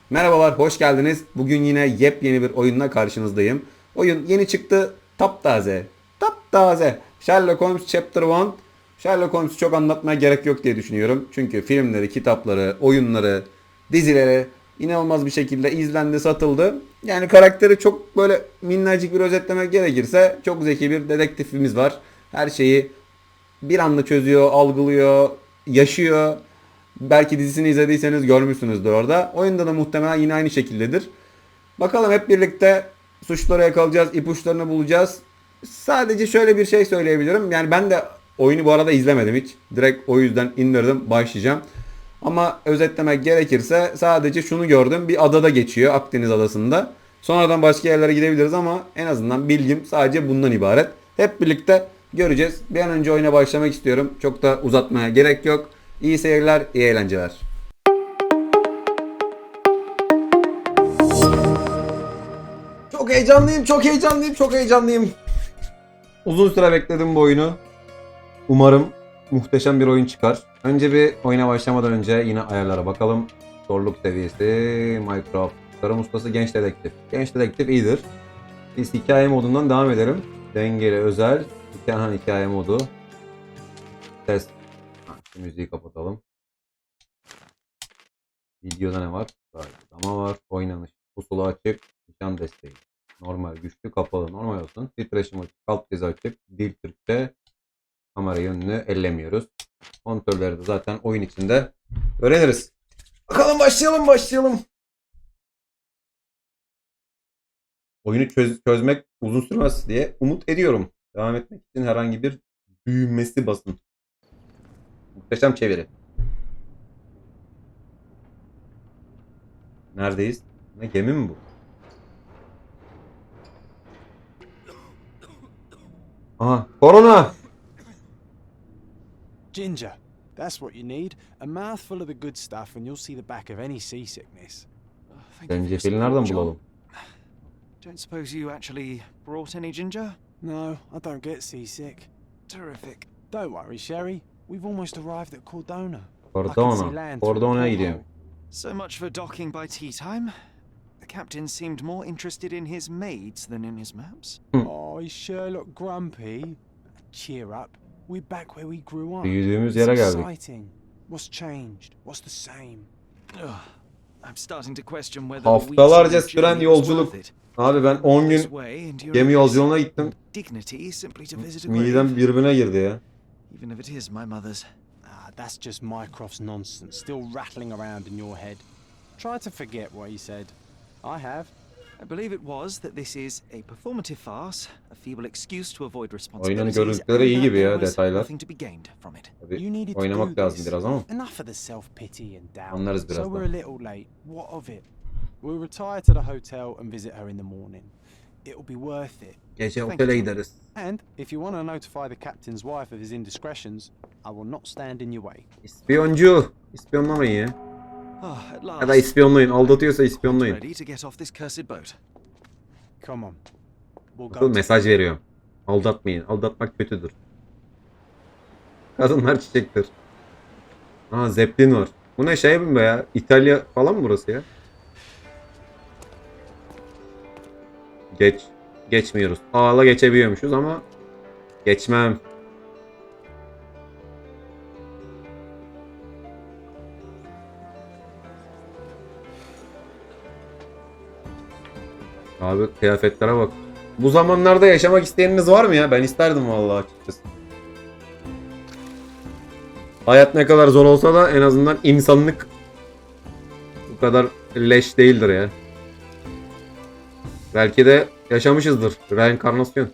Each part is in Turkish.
Merhabalar, hoş geldiniz. Bugün yine yepyeni bir oyunla karşınızdayım. Oyun yeni çıktı, taptaze. Taptaze. Sherlock Holmes Chapter 1. Sherlock Holmes'u çok anlatmaya gerek yok diye düşünüyorum. Çünkü filmleri, kitapları, oyunları, dizileri inanılmaz bir şekilde izlendi, satıldı. Yani karakteri çok böyle minnacık bir özetlemek gerekirse çok zeki bir dedektifimiz var. Her şeyi bir anda çözüyor, algılıyor, yaşıyor. Belki dizisini izlediyseniz görmüşsünüzdür orada. Oyunda da muhtemelen yine aynı şekildedir. Bakalım hep birlikte suçları yakalayacağız, ipuçlarını bulacağız. Sadece şöyle bir şey söyleyebilirim. Yani ben de oyunu bu arada izlemedim hiç. Direkt o yüzden indirdim, başlayacağım. Ama özetlemek gerekirse sadece şunu gördüm. Bir adada geçiyor, Akdeniz adasında. Sonradan başka yerlere gidebiliriz ama en azından bilgim sadece bundan ibaret. Hep birlikte göreceğiz. Bir an önce oyuna başlamak istiyorum. Çok da uzatmaya gerek yok. İyi seyirler, iyi eğlenceler. Çok heyecanlıyım, çok heyecanlıyım, çok heyecanlıyım. Uzun süre bekledim bu oyunu. Umarım muhteşem bir oyun çıkar. Önce bir oyuna başlamadan önce yine ayarlara bakalım. Zorluk seviyesi, Minecraft, tarım ustası, genç dedektif. Genç dedektif iyidir. Biz hikaye modundan devam edelim. Dengeli, özel, hikaye modu. Test. Şu müziği kapatalım. Videoda ne var? Ama var. Oynanış. Pusula açık. Nişan desteği. Normal, güçlü, kapalı. Normal olsun. Titreşim açık. Alt dizi açık. Dil Türkçe. Kamera yönünü ellemiyoruz. Kontrolleri de zaten oyun içinde öğreniriz. Bakalım başlayalım. Oyunu çözmek uzun sürmez diye umut ediyorum. Devam etmek için herhangi bir düğmesi basın. Muhteşem çeviri. Neredeyiz? Ne gemi mi bu? Aha, korona. Ginger. That's what you need. A mouthful of the good stuff and you'll see the back of any seasickness. Zencefili nereden bulalım? Don't suppose you actually brought any ginger? No, I don't get seasick. Terrific. Don't worry, Sherry. We've almost arrived at Cordona. Cordona'ya gidiyorum. So much for docking by tea time. The captain seemed more interested in his maids than in his maps. Oh, is Sherlock grumpy? Cheer up. We're back where we grew up. Büyüdüğümüz yere geldik. Exciting. What's changed? What's the same? I'm starting to question whether Haftalarca süren yolculuk. Abi ben 10 gün gemi yolculuğuna gittim. Midem birbirine girdi ya. Even if it is my mother's. That's just Mycroft's nonsense, still rattling around in your head. Try to forget what he said. I have. I believe it was that this is a performative farce, a feeble excuse to avoid Oyunun responsibilities. görüntüleri iyi gibi ya, and there was detaylar. nothing to be gained from it. Tabii oynamak lazım biraz ama. Enough of the self-pity and doubt. Anlarız So birazdan. we're a little late. What of it? We'll retire to the hotel and visit her in the morning. It'll be worth it. Gece Thank otele you. gideriz. And if you want to notify the captain's wife of his indiscretions, I will not stand in your way. İspiyoncu. İspiyonlamayın ya. At Ya da last, ispiyonlayın. Aldatıyorsa ispiyonlayın. ready to get off this cursed boat. Come on. We'll go. Nasıl mesaj veriyorum. Aldatmayın. Aldatmak kötüdür. Kadınlar çiçektir. Aa, Zeppelin var. Bu ne şey mi be ya? İtalya falan mı burası ya? Geçmiyoruz. Ağla geçebiliyormuşuz ama geçmem. Abi kıyafetlere bak. Bu zamanlarda yaşamak isteyeniniz var mı ya? Ben isterdim vallahi açıkçası. Hayat ne kadar zor olsa da en azından insanlık bu kadar leş değildir ya. Belki de yaşamışızdır. Reenkarnasyon.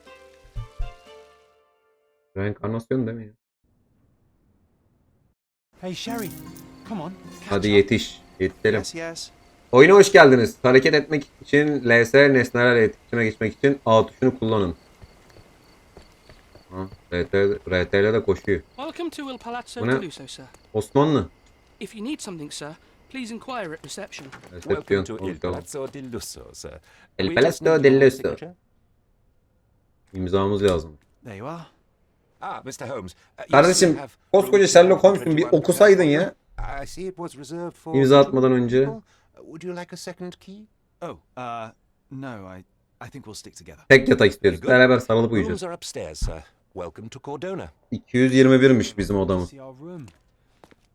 Reenkarnasyon değil mi ya? Hey Sherry, come on. Hadi yetiş. Yetişelim. Yes. Oyuna hoş geldiniz. Hareket etmek için LS, nesnelerle iletişime geçmek için A tuşunu kullanın. Ha, RT ile de koşuyor. Welcome to Il Palazzo Bu ne? di Lusso, sir. Osmanlı. If you need something, sir, please inquire at reception. Resepsiyon. Welcome to Il Palazzo di Lusso, sir. El We just Palazzo need del your Lusso. signature. İmzamız lazım. There you are. Mr. Holmes. Kardeşim, koskoca Sherlock Holmes'un bir okusaydın ya. I see it was reserved for İmza atmadan önce. Would you like a second key? Oh, no, I think we'll stick together. Tek yatak istiyoruz. Beraber sarılıp Rooms uyuyacağız. are upstairs, sir. Welcome to Cordona. 221'miş bizim odamız. See our room.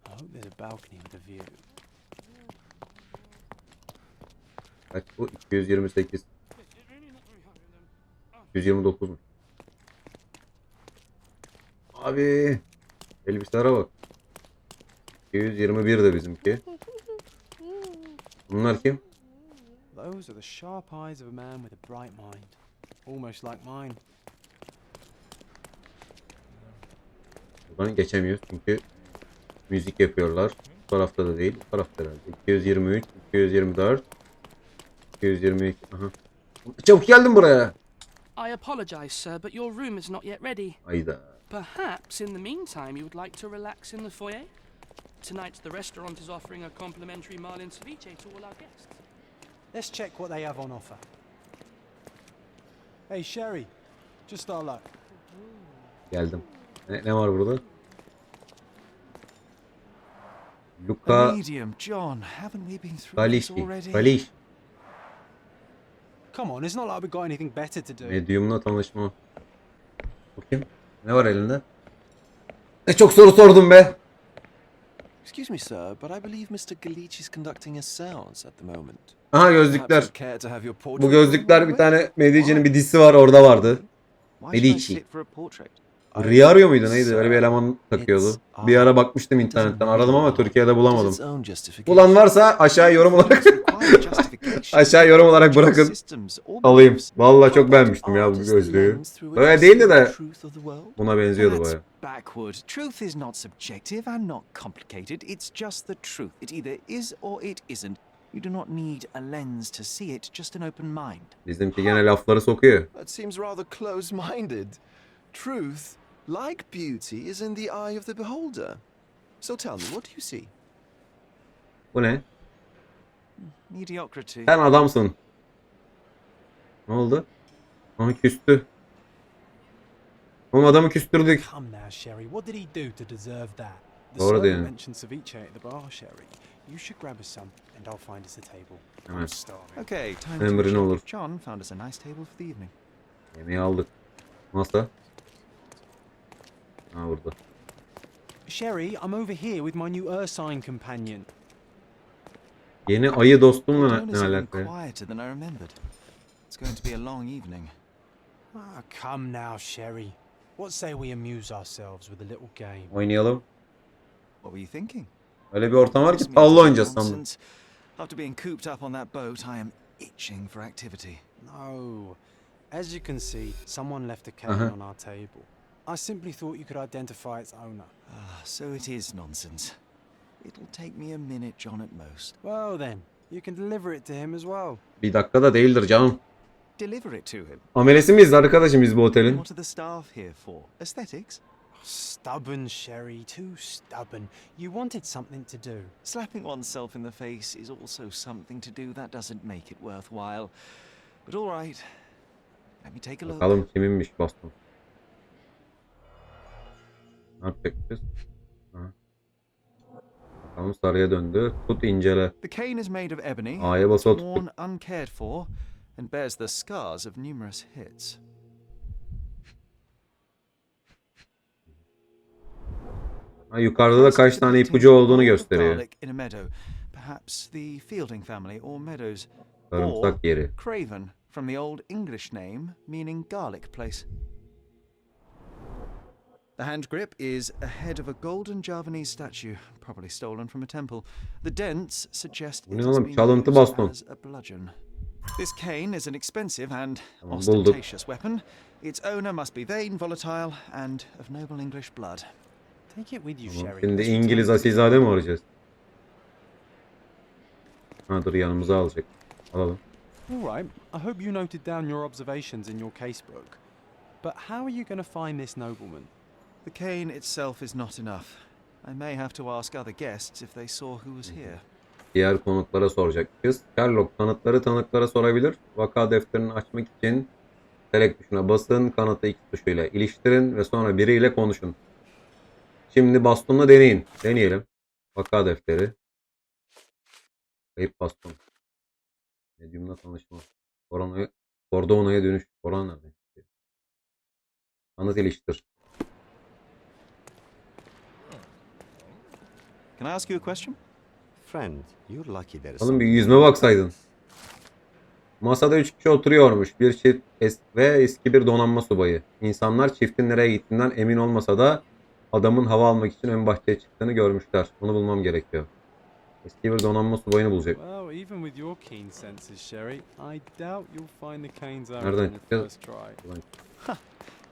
I hope there's a balcony with a view. Kaç bu? 228. 229 mu? Abi elbiselere bak. 221 de bizimki. Bunlar kim? Those are the sharp eyes of a man with a bright mind. Almost like mine. Buradan geçemiyoruz çünkü müzik yapıyorlar. Bu tarafta da değil, bu tarafta herhalde. 223, 224, 222. Aha. Çabuk geldim buraya. I apologise, sir, but your room is not yet ready. Ayda. Perhaps in the meantime you would like to relax in the foyer? Tonight the restaurant is offering a complimentary marlin ceviche to all our guests. Let's check what they have on offer. Hey Sherry, just our luck. Geldim. Ne var burada? A Luka medium, John. Haven't we been through this Galişi. already? Galiş. Come on, it's not like we've got anything better to do. Medyumla tanışma. Bakayım. Ne var elinde? Ne çok soru sordum be. Excuse me, sir, but I believe Mr. Galich is conducting a seance at the moment. Aha Perhaps gözlükler. you'd care to have your portrait Bu gözlükler taken bir away? tane Medici'nin bir dizisi var orada vardı. Why should I Medici. sit for a portrait? Rüya arıyor muydu neydi? Öyle bir eleman takıyordu. Bir ara bakmıştım internetten. Aradım ama Türkiye'de It is bulamadım. its own justification. Bulan varsa aşağı yorum olarak Require justification. aşağı yorum olarak bırakın. Systems or Alayım. beliefs. Vallahi çok How beğenmiştim ya about bu art is the gözlüğü. lens through Böyle which değildi we see de the truth of the world? buna benziyordu That's baya. backward. Truth is not subjective and not complicated. It's just the truth. It either is or it isn't. You do not need a lens to see it, just an open mind. Bizimki gene lafları sokuyor. That seems rather close-minded. Truth, like beauty, is in the eye of the beholder. So tell me, what do you see? Bu ne? Mediocrity. Sen adamsın. Ne oldu? Onu küstü. Oğlum adamı küstürdük. Come now, Sherry, what did he do to deserve that? The Doğru servant diyorsun. mentioned ceviche at the bar, Sherry. You should grab us some, and I'll find us a table. I'm Evet. starving. Okay, time to Emrin check. olur. John found us a nice table for the evening. Yemeği aldık. Masa. Ha burada. Sherry, I'm over here with my new ursine companion. Yeni ayı dostumla Cordona ne is even alaka? quieter than I remembered. It's going to be a long evening. Ah, come now, Sherry. What say we amuse ourselves with a little game? Oynayalım. What were you thinking? Öyle bir ortam var ki Ask me tavla to oynayacağız do sandım. nonsense. After being cooped up on that boat, I am itching for activity. No. As you can see, someone left a cane Uh-huh. on our table. I simply thought you could identify its owner. So it is nonsense. It'll take me a minute, John, at most. Well then, you can deliver it to him as well. Bir dakikada değildir canım. Deliver it to him. Amelesi miyiz arkadaşım biz bu otelin? What are the staff here for? Aesthetics? Stubborn, Sherry, too stubborn. You wanted something to do. Slapping oneself in the face is also something to do. That doesn't make it worthwhile. But all right. Let me take a look. Bakalım kiminmiş baston. Ne yapacakız? Ha. Bakalım sarıya döndü. Tut incele. The cane is made of ebony, A'ya basa worn tuttuk. uncared for, and bears the scars of numerous hits. Ha, yukarıda da kaç tane ipucu olduğunu gösteriyor. Garlic in a meadow, perhaps the Fielding family or Meadows, Sarımsak yeri. Craven from the Old English name meaning garlic place. The hand grip is a head of a golden Javanese statue, probably stolen from a temple. The dents suggest Bu it ne has oğlum? been Çalıntı used baston. as a bludgeon. This cane is an expensive and Tamam, bulduk. ostentatious weapon. Its owner must be vain, volatile, and of noble English blood. Take it with you, Tamam, Sherry. şimdi Let's İngiliz return to the asilzade mi arayacağız? Ha dur yanımıza alacak. Alalım. All right. I hope you noted down your observations in your casebook. But how are you going to find this nobleman? The cane itself is not enough. I may have to ask other guests if they saw who was here. Diğer konuklara soracakız. Sherlock kanıtları tanıklara sorabilir. Vaka defterini açmak için select tuşuna basın. Kanıtı X tuşuyla iliştirin ve sonra biriyle konuşun. Şimdi bastonla deneyin. Deneyelim. Vaka defteri. Kayıp baston. Medyumla tanışma. Kordona'ya dönüş. Korona nerede? Anıt iliştir. Can I ask you a question? Friend, you're lucky there is Oğlum bir something yüzme baksaydın. Masada 3 kişi oturuyormuş. Bir çift ve eski bir donanma subayı. İnsanlar çiftin nereye gittiğinden emin olmasa da adamın hava almak için ön bahçeye çıktığını görmüşler. Onu bulmam gerekiyor. Eski bir donanma subayını bulacak. Well, even with your keen senses, Sherry, I doubt you'll find the canes Nereden open on the çıkacağız? first try. Ulan,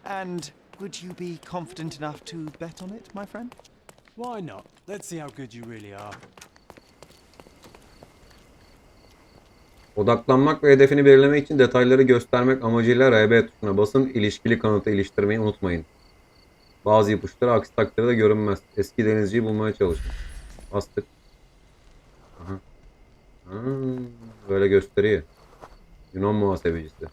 And would you be confident enough to bet on it, my friend? Why not? Let's see how good you really are. Odaklanmak ve hedefini belirlemek için detayları göstermek amacıyla RB tuşuna basın. İlişkili kanıtı iliştirmeyi unutmayın. Bazı ipuçları aksi takdirde görünmez. Eski denizciyi bulmaya çalışın. Bastık. Aha. Böyle gösteriyor. Yunan muhasebecisi.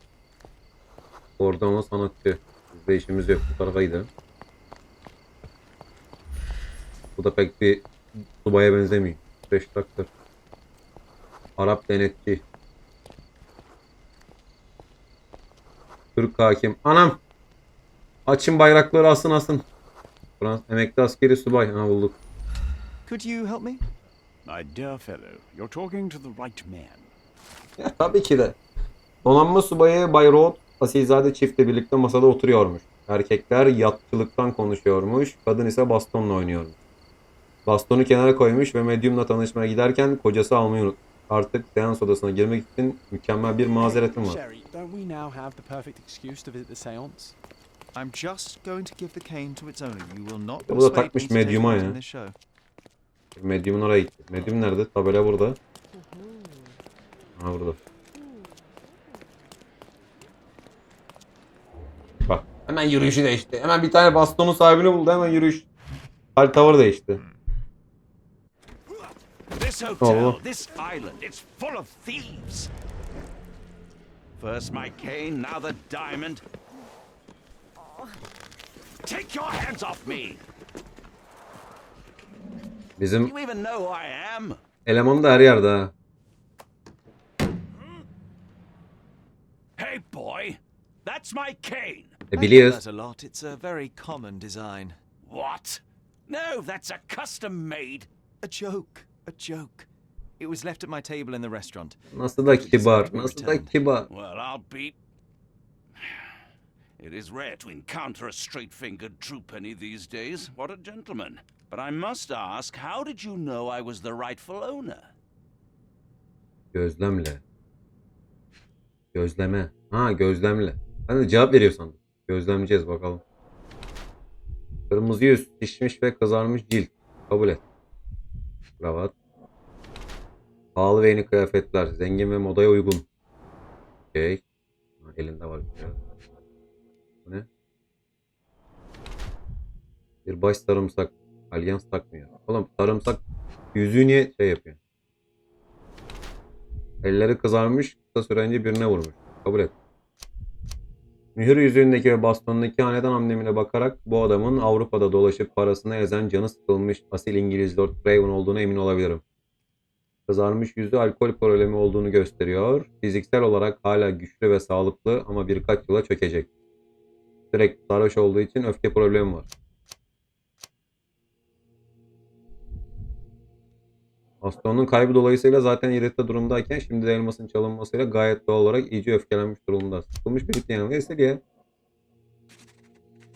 Kordon sanatçı. Bizde işimiz yok. Bu tarafa gidelim. Bu da pek bir subaya benzemiyor. 5 traktör. Arap denetçi. Türk hakim. Anam! Açın bayrakları, asın asın. Fransız emekli askeri subay. Ha, bulduk. Could you help me? My dear fellow, you're talking to the right man. Ya, tabii ki de. Donanma subayı Bay Roth, asilzade çiftle birlikte masada oturuyormuş. Erkekler yatçılıktan konuşuyormuş. Kadın ise bastonla oynuyormuş. Bastonu kenara koymuş ve medyumla tanışmaya giderken kocası almayı unutmuş. Artık seans odasına girmek için mükemmel bir mazeretim var. Sherry, don't we now have the perfect excuse to visit the seance? I'm just going to give the cane to its owner. You will not Bu da persuade takmış me to take medyuma part ya. in this show. Medyumun oraya gitti. Medyum nerede? Tabela burada. Ha, burada. Bak. Hemen yürüyüşü değişti. Hemen bir tane bastonun sahibini buldu. Hemen yürüyüş. Hal tavır değişti. This Oh. hotel, this island, it's full of thieves. First my cane, now the diamond. Take your hands off me! Bizim You even know who I am? eleman da her yerde ha. Hey boy, that's my cane. I get Biliyoruz. that a lot. It's a very common design. What? No, that's a custom made. A joke. A joke. It was left at my table in the restaurant. Nasıl da kibar. Nasıl da kibar. Well, I'll be... It is rare to encounter a straight-fingered true penny these days. What a gentleman. But I must ask, how did you know I was the rightful owner? Gözlemle. Gözleme. Ha, gözlemle. Ben de cevap veriyor sandım. Gözlemleyeceğiz bakalım. Kırmızı yüz, şişmiş ve kızarmış cilt. Kabul et. Kravat. Pahalı ve yeni kıyafetler. Zengin ve modaya uygun. Okey. Elinde var. Bu ne? Bir baş sarımsak. Alyans takmıyor. Oğlum sarımsak yüzüğü niye şey yapıyor? Elleri kızarmış. Kısa süre önce birine vurmuş. Kabul et. Mühür yüzüğündeki ve bastonundaki hanedan amblemine bakarak bu adamın Avrupa'da dolaşıp parasını ezen, canı sıkılmış asil İngiliz Lord Craven olduğuna emin olabilirim. Kızarmış yüzü alkol problemi olduğunu gösteriyor. Fiziksel olarak hala güçlü ve sağlıklı ama birkaç yıla çökecek. Sürekli sarhoş olduğu için öfke problemi var. Bastonun kaybı dolayısıyla zaten irite durumdayken şimdi de elmasın çalınmasıyla gayet doğal olarak iyice öfkelenmiş durumda. Sıkılmış bir ihtiyar neyse ya.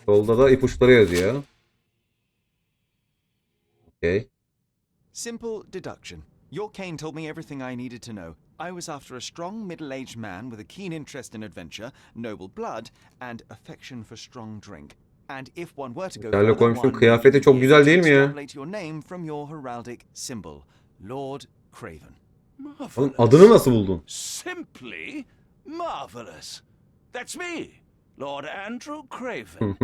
Solda da ipuçları yazıyor. Okay. Simple deduction. Your cane told me everything I needed to know. I was after a strong, middle-aged man with a keen interest in adventure, noble blood, and affection for strong drink. And if one were to go Sherlock further, Holmes'un one kıyafeti would çok be güzel able değil to mi ya? extrapolate your name from your heraldic symbol, Lord Craven. Marvelous. Oğlum adını nasıl buldun? Simply marvelous. That's me, Lord Andrew Craven.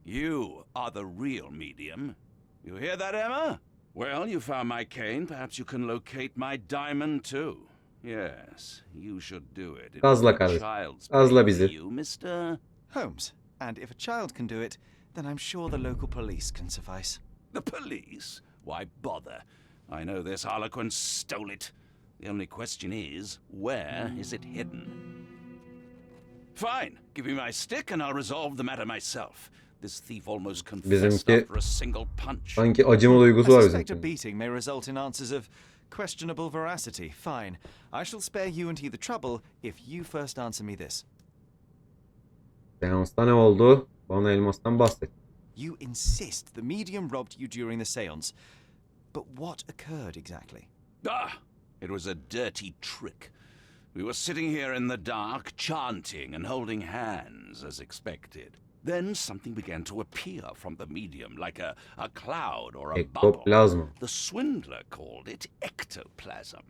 You are the real medium. You hear that, Emma? Well, you found my cane. Perhaps you can locate my diamond too. Yes, you should do it. It was Gazla a kardeşim. child's Gazla play bizi. for you, Mr. Holmes. And if a child can do it, then I'm sure the local police can suffice. The police? Why bother? I know this harlequin stole it. The only question is, where is it hidden? Fine, give me my stick and I'll resolve the matter myself. This thief almost confessed Bizimki after a single punch. sanki acıma duygusu I var suspect a bizimki. beating may result in answers of questionable veracity. Fine. I shall spare you and he the trouble if you first answer me this. Seansta ne oldu? Bana elmastan bahset. You insist the medium robbed you during the seance. But what occurred exactly? Ah, it was a dirty trick. We were sitting here in the dark, chanting and holding hands as expected. Then something began to appear from the medium, like a cloud or a bubble. Ektoplasma. The swindler called it ectoplasm.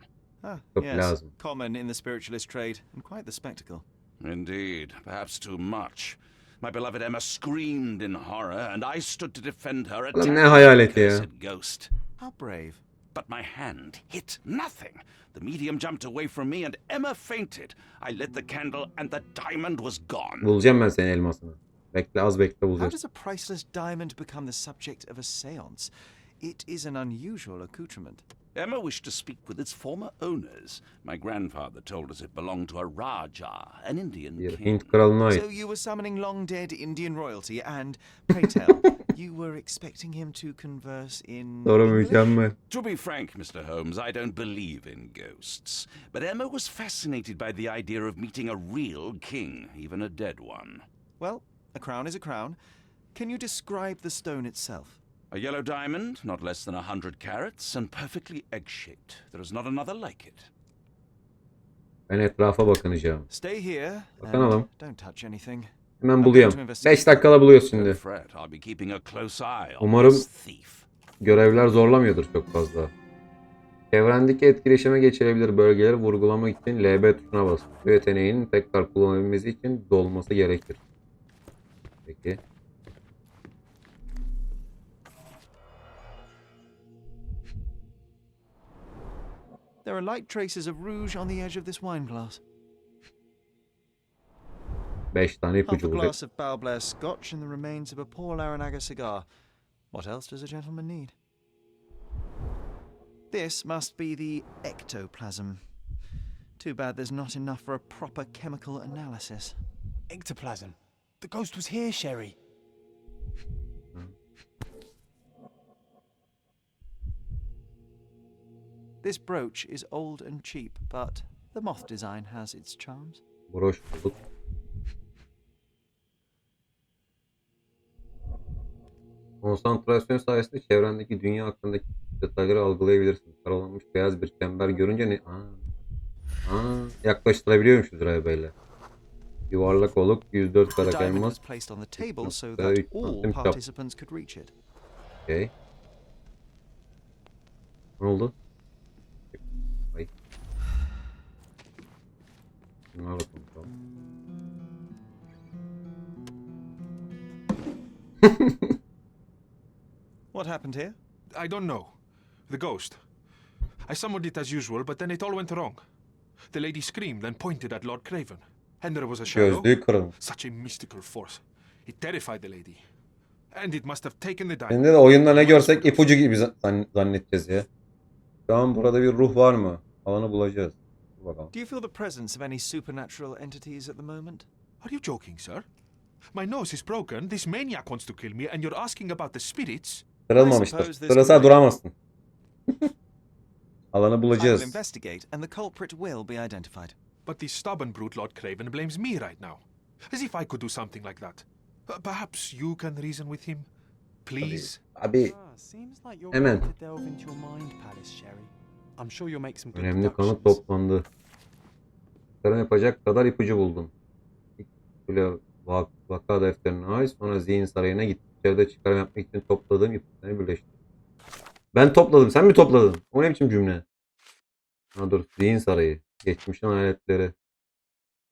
Ah, yes. Ectoplasm. Common in the spiritualist trade, and quite the spectacle. Indeed, perhaps too much. My beloved Emma screamed in horror, and I stood to defend her Ulan attack ne hayaleti the ya. cursed ghost. How brave. But my hand hit nothing. The medium jumped away from me, and Emma fainted. I lit the candle, and the diamond was gone. Bulacağım ben senin elmasını. Bekle, az bekle, How bulacağız. does a priceless diamond become the subject of a seance? It is an unusual accoutrement. Emma wished to speak with its former owners. My grandfather told us it belonged to a Raja, an Indian Bir king. Hint kralına ait. So you were summoning long-dead Indian royalty, and, pray tell, you were expecting him to converse in Soru English? mükemmel. To be frank, Mr. Holmes, I don't believe in ghosts. But Emma was fascinated by the idea of meeting a real king, even a dead one. Well, a crown is a crown. Can you describe the stone itself? A yellow diamond, not less than 100 carats, and perfectly egg-shaped. There is not another like it. Ben etrafa bakınacağım. Stay here Bakalım. and don't touch anything. Hemen buluyorum. 5 dakikada buluyoruz şimdi. Don't fret, I'll be keeping a close eye on Umarım this thief. görevler zorlamıyordur çok fazla. Çevrendeki etkileşime geçilebilir bölgeleri vurgulamak için LB tuşuna bas. Bu yeteneğin tekrar kullanabilmesi için dolması gerekir. Peki. There are light traces of rouge on the edge of this wine glass. 5 tane Half ipucu a bulduk. glass of Balblair Scotch and the remains of a Paul Aranaga cigar. What else does a gentleman need? This must be the ectoplasm. Too bad there's not enough for a proper chemical analysis. Ectoplasm. The ghost was here, Sherry. This brooch is old and cheap, but the moth design has its charms. Broş bulduk. Konsantrasyon sayesinde çevrendeki dünya hakkındaki detayları algılayabilirsin. Karalanmış beyaz bir çember görünce ne? Yaklaştırabiliyormuşuz böyle. Yuvarlak oluk 104 The karat diamond elmas. was placed on the table so 3 that all santim çap. participants could reach it. Okay. Ne oldu? Ay. Şunlara bakalım. What happened here? I don't know. The ghost. I summoned it as usual, but then it all went wrong. The lady screamed and pointed at Lord Craven. And there was a shadow. Gözlüğü kırılmış. Such a mystical force. It terrified the lady. And it must have taken the diamond. Şimdi de oyunda ne görsek ipucu gibi zannedeceğiz ya. Şu an burada bir ruh var mı? Alanı bulacağız. Dur bakalım. Do you feel the presence of any supernatural entities at the moment? Are you joking, sir? My nose is broken. This maniac wants to kill me, and you're asking about the spirits? Kırılmamıştır. Sırasa duramazsın. Alanı I will bulacağız. investigate, and the culprit will be identified. But this stubborn brute Lord Craven blames me right now. As if I could do something like that. Perhaps you can reason with him? Please? Abi Seems like you're Hemen. ready to delve into your mind palace, Sherry. I'm sure you'll make some good önemli kanıt deductions. toplandı. Çıkarım yapacak kadar ipucu buldum. İlk böyle vaka defterine ait, sonra zihin sarayına gittim. İçeride çıkarım yapmak için topladığım ipuçlarını birleştirdim. Ben topladım, sen mi topladın? O ne biçim cümle? Ha dur, zihin sarayı. Geçmişin hayaletleri.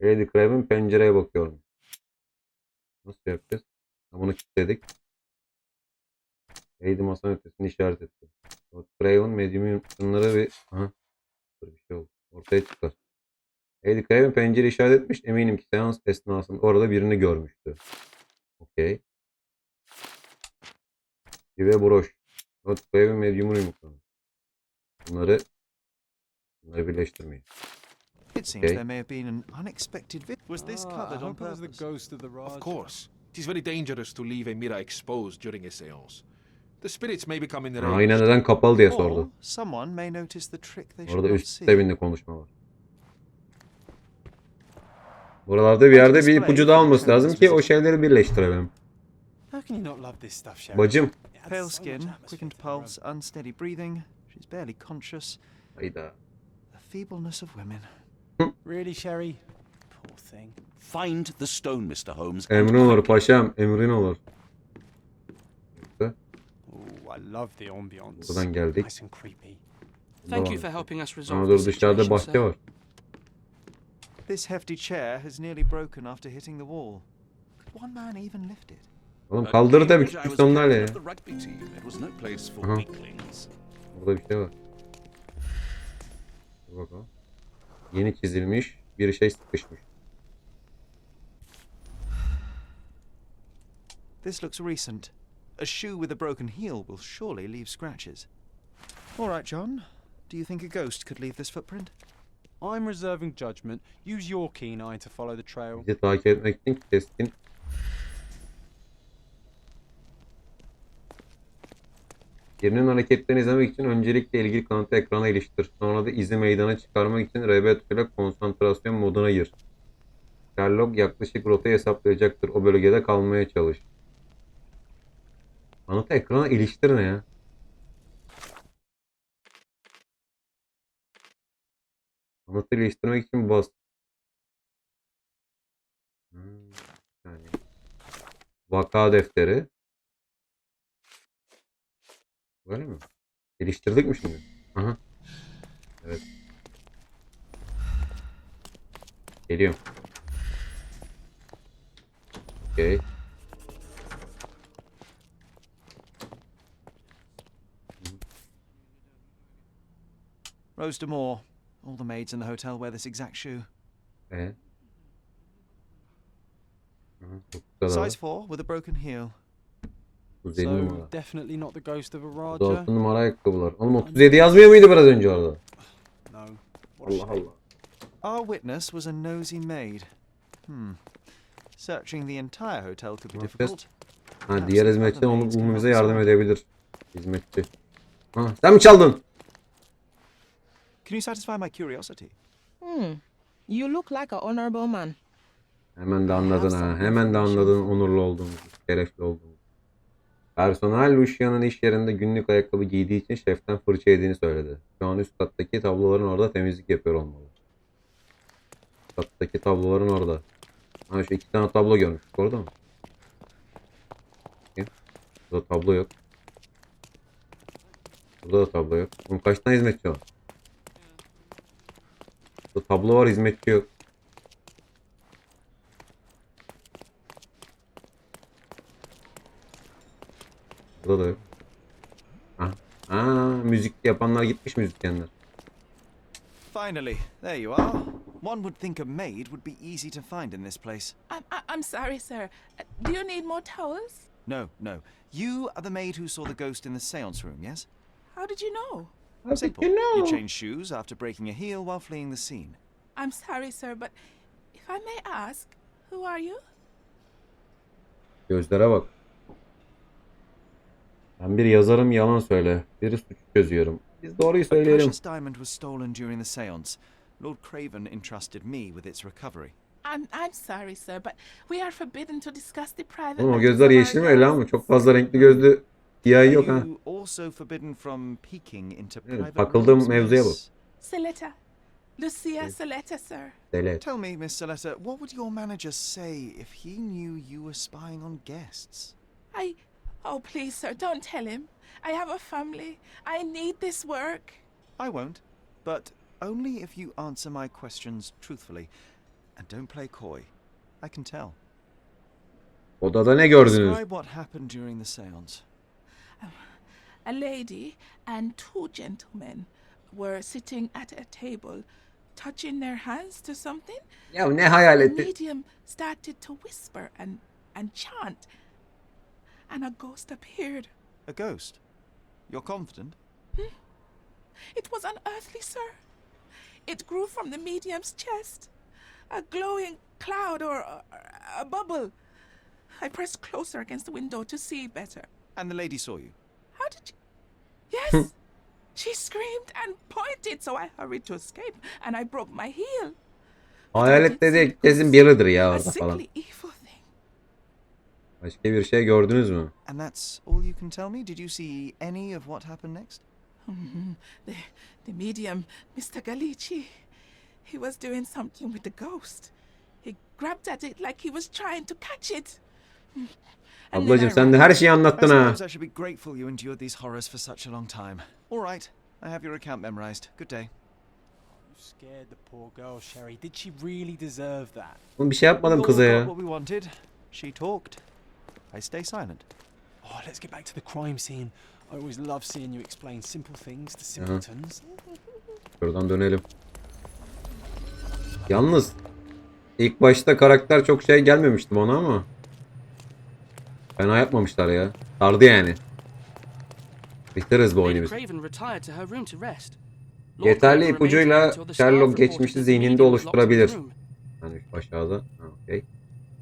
Lady Craven pencereye bakıyorum. Nasıl yapacağız? Bunu kilitledik. Lady masanın ötesini işaret etti. Craven medyumun şunları bir... Aha. Dur bir şey oldu. Ortaya çıkar. Lady Craven pencere işaret etmiş. Eminim ki seans esnasında orada birini görmüştü. Okey. Ve broş. Not Craven medyumun yumurtladı. Bunları Bunları birleştirmeyin. It seems Okay. there may have been an unexpected Was this covered on purpose? ghost of the Raj. Of course. It is very dangerous to leave a mirror exposed during a seance. The spirits may become enraged. Ayna neden kapalı diye Or sordu. someone may notice the trick they should Orada not üst see. üste konuşma var. Buralarda bir yerde bir ipucu daha olması lazım ki o şeyleri birleştirelim. How can you not love this stuff, Sharon? Bacım. Pale skin, quickened pulse, unsteady breathing. She's barely conscious. Hayda. The feebleness of women. Really, Sherry? Poor thing. Find the stone, Mr. Holmes. Emrin olur paşam, emrin olur. Oh, I love the ambience. Buradan geldik. Nice and creepy. Thank you for helping us resolve Ama the dur dışarıda situation, bahçe sir. var. This hefty chair has nearly broken after hitting the wall. Could one man even lift it? Oğlum kaldırır da bir küçük sandalye ya. The rugby team. It was no place for Uh-huh. weaklings. Burada bir şey var. Dur bakalım. Yeni çizilmiş bir şey sıkışmış. This looks recent. A shoe with a broken heel will surely leave scratches. All right, John. Do you think a ghost could leave this footprint? I'm reserving judgment. Use your keen eye to follow the trail. Bizi takip etmek için keskin. Birinin hareketlerini izlemek için öncelikle ilgili kanıtı ekrana iliştir. Sonra da izi meydana çıkarmak için RB tuşuyla konsantrasyon moduna gir. Sherlock yaklaşık rotayı hesaplayacaktır. O bölgede kalmaya çalış. Kanıtı ekrana iliştir ne ya? Kanıtı iliştirmek için bas. Yani. Vaka defteri. Böyle mi? Geliştirdik mi şimdi? Aha. Evet. Geliyorum. Okay. Rose Moore. All the maids in the hotel wear this exact shoe. Hı hı, çok güzel abi. Size 4 with a broken heel. 37 numara. So, definitely not the ghost of a Bu Raja? da 6 numara ayakkabılar. Oğlum 37 yazmıyor muydu biraz önce orada? No. Allah Allah. Our witness was a nosy maid. Searching the entire hotel could be Ne yapacağız? difficult. Ha, diğer hizmetçi onu bulmamıza yardım edebilir. Hizmetçi. Ha, sen mi çaldın? Can you satisfy my curiosity? You look like a honorable man. Hemen de anladın ha. Hemen de anladın onurlu olduğumuzu, şerefli olduğumuzu. Personel Lucia'nın iş yerinde günlük ayakkabı giydiği için şeften fırça yediğini söyledi. Şu an üst kattaki tabloların orada temizlik yapıyor olmalı. Üst kattaki tabloların orada. Ha şu 2 tane tablo görmüştük orada mı? Bakayım. Burada tablo yok. Burada da tablo yok. Oğlum kaç tane hizmetçi var? Burada tablo var, hizmetçi yok. Burada da yok. Müzik yapanlar gitmiş müzisyenler. Finally, there you are. One would think a maid would be easy to find in this place. I'm sorry, sir. Do you need more towels? No, no. You are the maid who saw the ghost in the seance room, yes? How did you know? Simple. You changed shoes after breaking a heel while fleeing the scene. I'm sorry, sir, but if I may ask, who are you? Gözlere bak. Ben bir yazarım, yalan söyle. Bir suç çözüyorum. Biz doğruyu A söyleyelim. precious diamond was stolen during the seance. Lord Craven entrusted me with its recovery. I'm sorry, sir, but we are forbidden to discuss the private Oğlum o matters gözler of our yeşil mi öyle guests. ama çok fazla renkli gözlü siyahı yok ha. Are you also forbidden from peeking into private takıldığım rooms, mevzuya bak. miss? Saletta. Lucia Saletta, sir. Deli. Tell me, Miss Saletta, what would your manager say if he knew you were spying on guests? Oh, please, sir, don't tell him. I have a family. I need this work. I won't, but only if you answer my questions truthfully and don't play coy. I can tell. Odada ne gördünüz? Describe what happened during the seance. A lady and two gentlemen were sitting at a table, touching their hands to something. Ya ne The hayaleti? medium started to whisper and chant, and a ghost appeared. A ghost? You're confident? It was unearthly, sir. It grew from the medium's chest. A glowing cloud or a bubble. I pressed closer against the window to see better. And the lady saw you? How did you? Yes! She screamed and pointed, so I hurried to escape, and I broke my heel. Hayaletleri kesin biridir ya A orada falan. sickly evil thing. Başka bir şey gördünüz mü? And that's all you can tell me? Did you see any of what happened next? The medium, Mr. Galici, he was doing something with the ghost. He grabbed at it like he was trying to catch it. And then Ablacım I sen de ran. her şeyi I anlattın ha. suppose I should be grateful you endured these horrors for such a long time. All right, I have your account memorized. Good day. You scared the poor girl, Sherry. Did she really deserve that? Oğlum bir şey yapmadım We kıza all ya. got what we wanted. She talked. I stay silent. Oh, let's get back to the crime scene. I always love seeing you explain simple things to simpletons. Şuradan dönelim. Yalnız ilk başta karakter çok şey gelmemişti bana ama fena yapmamışlar ya. Sardı yani. Bitiririz bu oyunu Lady biz. Craven retired to her room to rest. Lord Yeterli Craven ipucuyla remained there until the Sherlock staff reported geçmişi that the zihninde medium was locked in the oluşturabilir. room. Yani aşağıda. Ha, okay.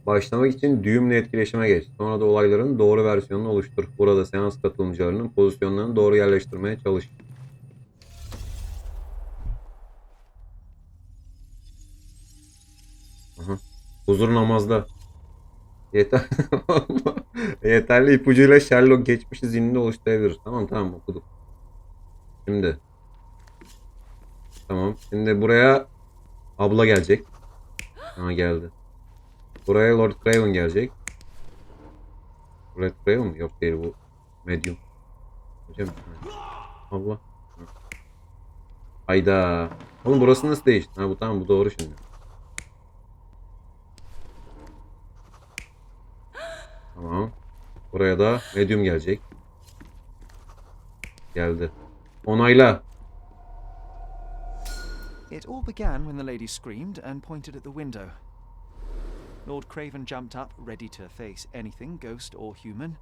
Başlamak için düğümle etkileşime geç. Sonra da olayların doğru versiyonunu oluştur. Burada seans katılımcılarının pozisyonlarını doğru yerleştirmeye çalış. Aha. Huzur namazda. Yeterli ipucuyla Sherlock geçmişi zihninde oluşturabilir. Tamam okudum. Şimdi. Tamam. Şimdi buraya abla gelecek. Ha geldi. Buraya Lord Craven gelecek. Lord Craven mi? Yok değil bu. Medium. Hocam. Allah. Hayda. Oğlum burası nasıl değişti? Ha bu tamam bu doğru şimdi. Tamam. Buraya da medium gelecek. Geldi. Onayla. It all began when the lady screamed and pointed at the window. Lord Craven jumped up, ready to face anything, ghost or human.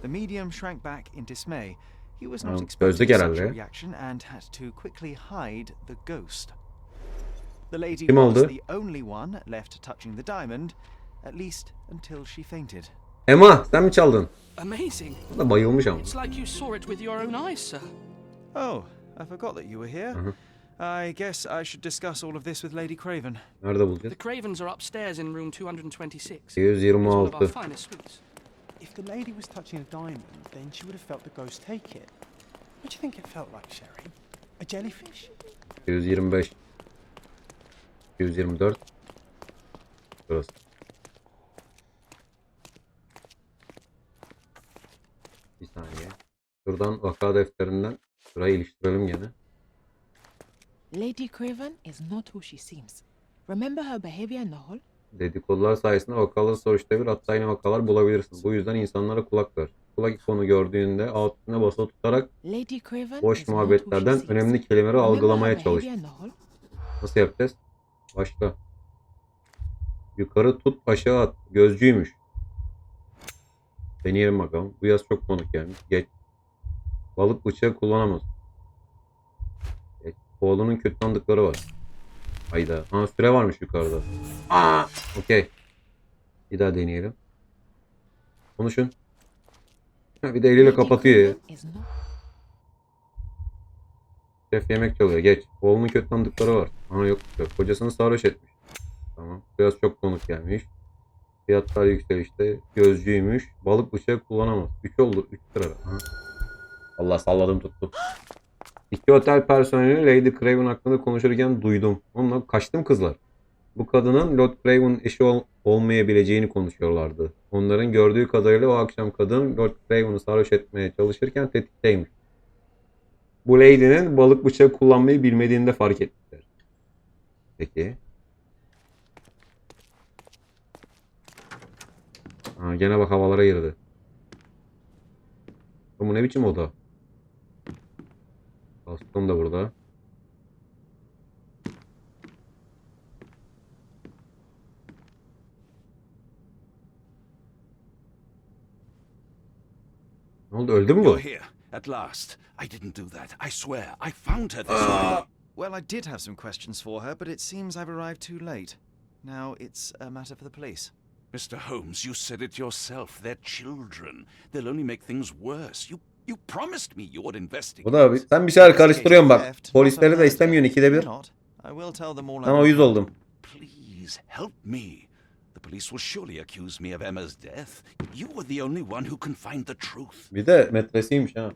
The medium shrank back in dismay. He was not expecting such a reaction and had to quickly hide the ghost. The lady was the only one left touching the diamond, at least until she fainted. Emma sen mi çaldın? Amazing. O da bayılmış ama. It's like you saw it with your own eyes, sir. Oh, I forgot that you were here. I guess I should discuss all of this with Lady Craven. Nerede bulacağız? The Cravens are upstairs in room 226. 126. It's one of our finest suites. If the lady was touching a diamond, then she would have felt the ghost take it. What do you think it felt like, Sherry? A jellyfish? 125. 124. Burası. Bir saniye. Şuradan vaka defterinden şurayı iliştirelim gene. Lady Craven is not who she seems. Remember her behavior in the hall? Dedikodular sayesinde vakaları soruşturabilir, hatta yine vakalar bulabilirsin. Bu yüzden insanlara kulak ver. Kulak ikonu gördüğünde alt üstüne basılı tutarak Lady Craven boş is not who she muhabbetlerden seems. önemli kelimeleri Remember algılamaya her çalış. behavior in the hall? Nasıl yapacağız? Başla. Yukarı tut, aşağı at. Gözcüymüş. Deneyelim bakalım. Bu yaz çok konuk gelmiş. Geç. Balık bıçağı kullanamaz. Geç. Oğlunun kötü tanıdıkları var. Hayda. Ha süre varmış yukarıda. Okey. Bir daha deneyelim. Konuşun. Bir de eliyle Lady kapatıyor ya. Craven is not- Şef yemek çalıyor. Geç. Oğlunun kötü tanıdıkları var. Aha yok. Kocasını sarhoş etmiş. Tamam. Biraz çok konuk gelmiş. Fiyatlar yükselişte. Gözcüymüş. Balık bıçağı kullanamaz. 3 oldu. 3 lira. Aha. Allah salladım tuttu. İki otel personeli Lady Craven hakkında konuşurken duydum. Onunla kaçtım kızlar. Bu kadının Lord Craven'ın eşi olmayabileceğini konuşuyorlardı. Onların gördüğü kadarıyla o akşam kadın Lord Craven'ı sarhoş etmeye çalışırken tetikteymiş. Bu Lady'nin balık bıçağı kullanmayı bilmediğini de fark ettiler. Peki. Ha, gene bak havalara girdi. Bu ne biçim oda? Baston da burada. Ne oldu? Öldü mü bu? You're here at last. I didn't do that. I swear. I found her this morning. Well, I did have some questions for her, but it seems I've arrived too late. Now it's a matter for the police. Mr. Holmes, you said it yourself. They're children. They'll only make things worse. You promised me you would investigate. Bu da sen bir şeyler karıştırıyorsun bak. Polisleri de istemiyorsun, ikide bir. I will tell them all. Sana uyuz oldum. Please help me. The police will surely accuse me of Emma's death. You were the only one who can find the truth. Bir de metresiymiş ha.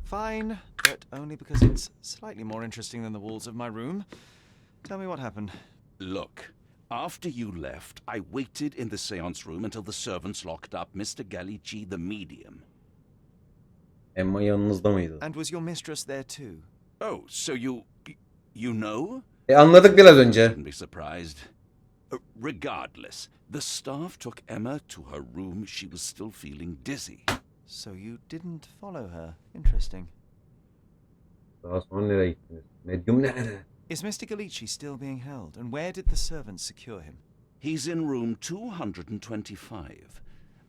Fine, but only because it's slightly more interesting than the walls of my room. Tell me what happened. Look, after you left, I waited in the seance room until the servants locked up Mr. Galici, the medium. Emma yanınızda mıydı? And was your mistress there too? Oh, so you know? Anladık biraz önce. Shouldn't be surprised. Regardless, the staff took Emma to her room. She was still feeling dizzy. So you didn't follow her. Interesting. Daha sonra nereye gittiniz? Medyum nerede? Is Mr. Galici still being held? And where did the servants secure him? He's in room 225.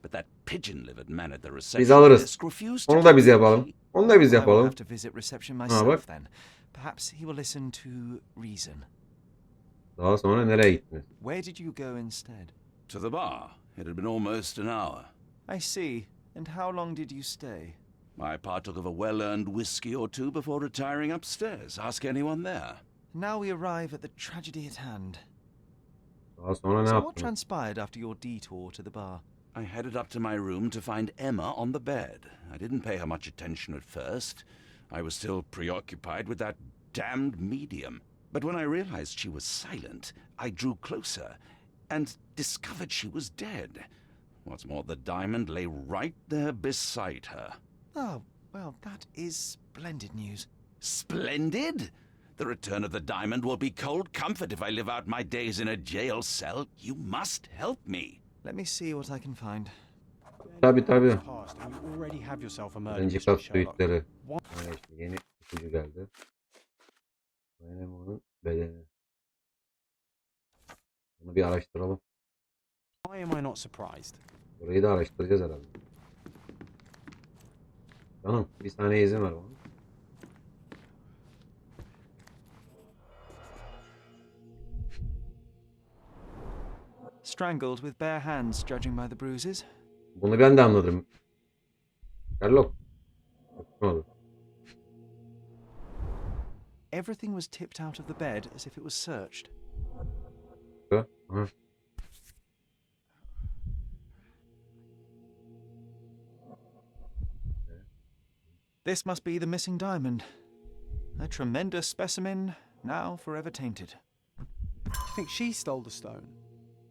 But that pigeon-livered man at the Biz reception alırız. desk refused to Onu da biz give me yapalım. key. Onu da biz I will yapalım. have to visit reception Ha myself bak. then. Perhaps he will listen to reason. Daha sonra nereye gittiniz? Where did you go instead? To the bar. It had been almost an hour. I see. And how long did you stay? I partook of a well-earned whiskey or two before retiring upstairs. Ask anyone there. Now we arrive at the tragedy at hand. Daha sonra ne So what yaptınız? transpired after your detour to the bar? I headed up to my room to find Emma on the bed. I didn't pay her much attention at first. I was still preoccupied with that damned medium. But when I realized she was silent, I drew closer and discovered she was dead. What's more, the diamond lay right there beside her. Oh, well, that is splendid news. Splendid? The return of the diamond will be cold comfort if I live out my days in a jail cell. You must help me. Let me see what I can find. Tabii tabii. Past, and you already have yourself a murder Birinci mystery, kat Sherlock. suitleri. Yani işte yeni ipucu geldi. Benim onun bedeni. Bunu bir araştıralım. Why am I not surprised? Burayı da araştıracağız herhalde. Canım bir saniye izin ver bana. Strangled with bare hands, judging by the bruises. Bunu ben de anladım. Sherlock. Yapmadı. Everything was tipped out of the bed as if it was searched. Aha. This must be the missing diamond. A tremendous specimen, now forever tainted. Do you think she stole the stone?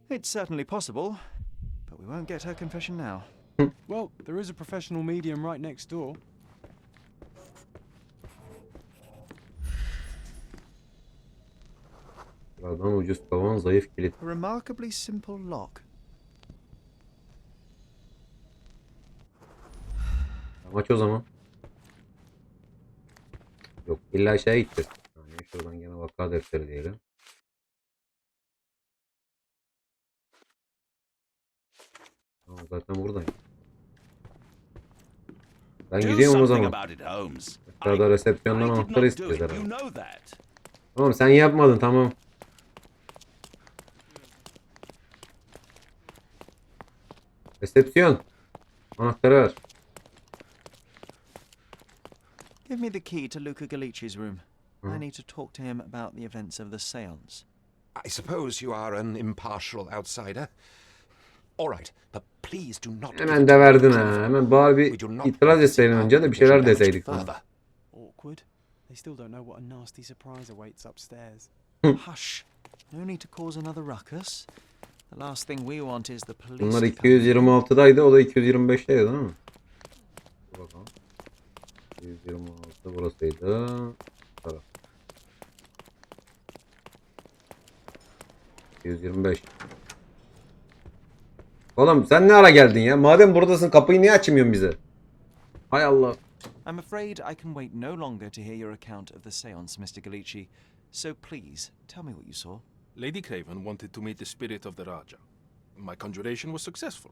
It's certainly possible, but we won't get her confession now. Well, there is a professional medium right next door. Sıradan ucuz tavan, zayıf kilit. A remarkably simple lock. Aç o zaman. Yok illa aşağıya gideceğiz. Yani şuradan gene vaka defteri diyelim. Tamam, zaten buradayım. Ben Do gidiyorum o something zaman. about it, Holmes. Aşağıda resepsiyondan I did anahtarı not do isteyeceğiz it. You herhalde. know that. Tamam sen yapmadın tamam. Resepsiyon. Anahtarı ver. Give me the key to Luca Galici's room. Hmm. I need to talk to him about the events of the seance. I suppose you are an impartial outsider. All right, but please do not. Hemen de verdin ha. Hemen bari bir itiraz etseydin önce de bir şeyler deseydik sana. Awkward. They still don't know what a nasty surprise awaits upstairs. Hush. No need to cause another ruckus. The last thing we want is the police. Bunlar to come. 226'daydı, o da 225'teydi değil mi? Dur bakalım. 226 burasıydı. Taraf. 225. Oğlum sen ne ara geldin ya? Madem buradasın kapıyı niye açmıyorsun bize? Hay Allah. I'm afraid I can wait no longer to hear your account of the seance, Mr. Galici. So please, tell me what you saw. Lady Craven wanted to meet the spirit of the Raja. My conjuration was successful.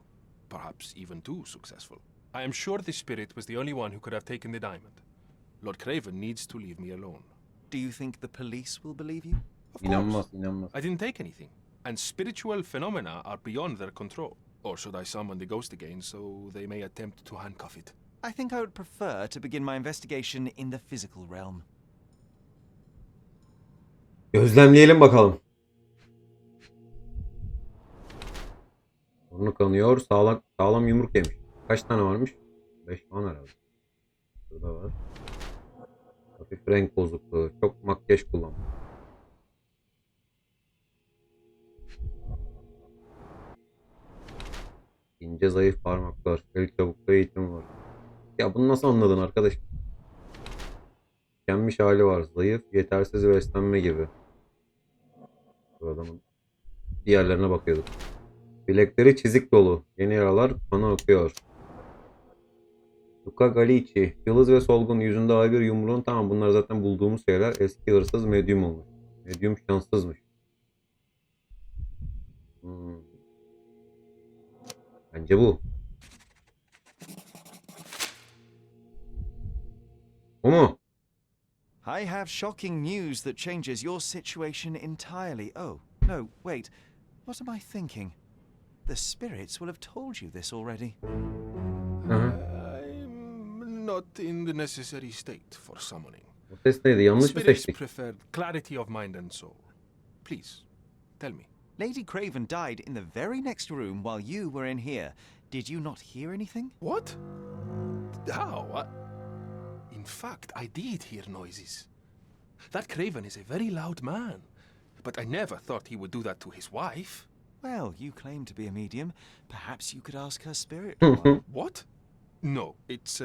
Perhaps even too successful. I am sure the spirit was the only one who could have taken the diamond. Lord Craven needs to leave me alone. Do you think the police will believe you? Of İnanmaz, course. inanmaz. I didn't take anything. And spiritual phenomena are beyond their control. Or should I summon the ghost again so they may attempt to handcuff it? I think I would prefer to begin my investigation in the physical realm. Gözlemleyelim bakalım. Burnu kanıyor. Sağlam yumruk yemiş. Kaç tane varmış? 5 falan herhalde. Burada var. Hafif renk bozukluğu. Çok makyaj kullanmış. İnce zayıf parmaklar. El çabukluğu eğitimi var. Ya bunu nasıl anladın arkadaş? Tükenmiş hali var. Zayıf, yetersiz beslenme gibi. Bu adamın diğerlerine bakıyorduk. Bilekleri çizik dolu. Yeni yaralar, kanı akıyor. Luca Galici. Yıldız ve solgun. Yüzünde ay bir yumruğun. Tamam, bunlar zaten bulduğumuz şeyler. Eski hırsız medyum olmuş. Medyum şanssızmış. Bence bu. O mu? I have shocking news that changes your situation entirely. Oh, no, wait. What am I thinking? The spirits will have told you this already. I'm not in the necessary state for summoning. O ses neydi? Yanlış mı Spirits seçtik? preferred clarity of mind and soul. Please, tell me. Lady Craven died in the very next room while you were in here. Did you not hear anything? What? How? In fact, I did hear noises. That Craven is a very loud man. But I never thought he would do that to his wife. Well, you claim to be a medium. Perhaps you could ask her spirit. What? No, it's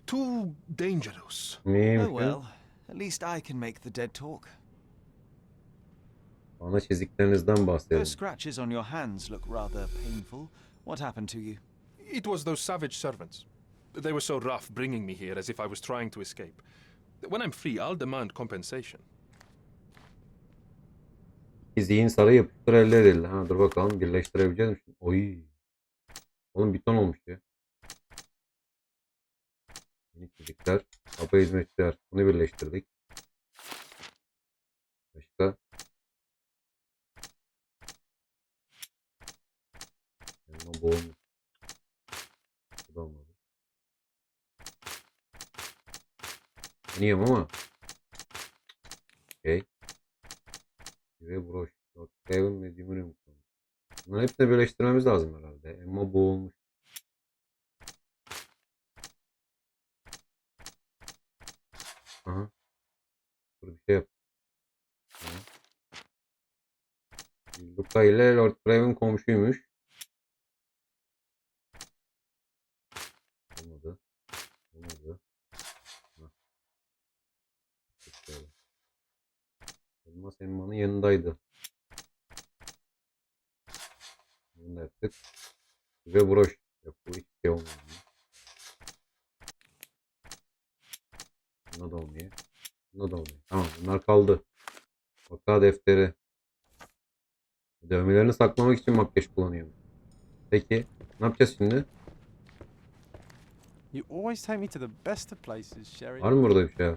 too dangerous. Neymiş Oh well, at least I can make the dead talk. Bana çiziklerinizden bahsedin. Those scratches on your hands look rather painful. What happened to you? It was those savage servants. They were so rough bringing me here as if I was trying to escape. When I'm free, I'll demand compensation. Zihin sarı yapıştır elde edildi. Ha, dur bakalım birleştirebileceğiz mi? Oy. Oğlum bir ton olmuş ya. Yeni çizikler. Kapa hizmetçiler. Bunu birleştirdik. Başka. Elma boğulmuş. Bu da olmadı. Deniyorum ama. Okay. Ve broş. Evin medyumunu. Bunları hepsini birleştirmemiz lazım herhalde. Elma boğulmuş. Aha. Dur bir şey yap. Luca ile Lord Craven komşuymuş. Olmadı. Olmadı. Elmas elmanın yanındaydı. Bunu da yaptık. Ve broş. Yok, bu hiç şey olmadı. Buna da olmuyor. Buna da olmuyor. Tamam, bunlar kaldı. Vaka defteri. Dövmelerini saklamak için makyaj kullanıyorum. Peki, ne yapacağız şimdi? You always take me to the best of places, Sherry. Var mı burada bir şey?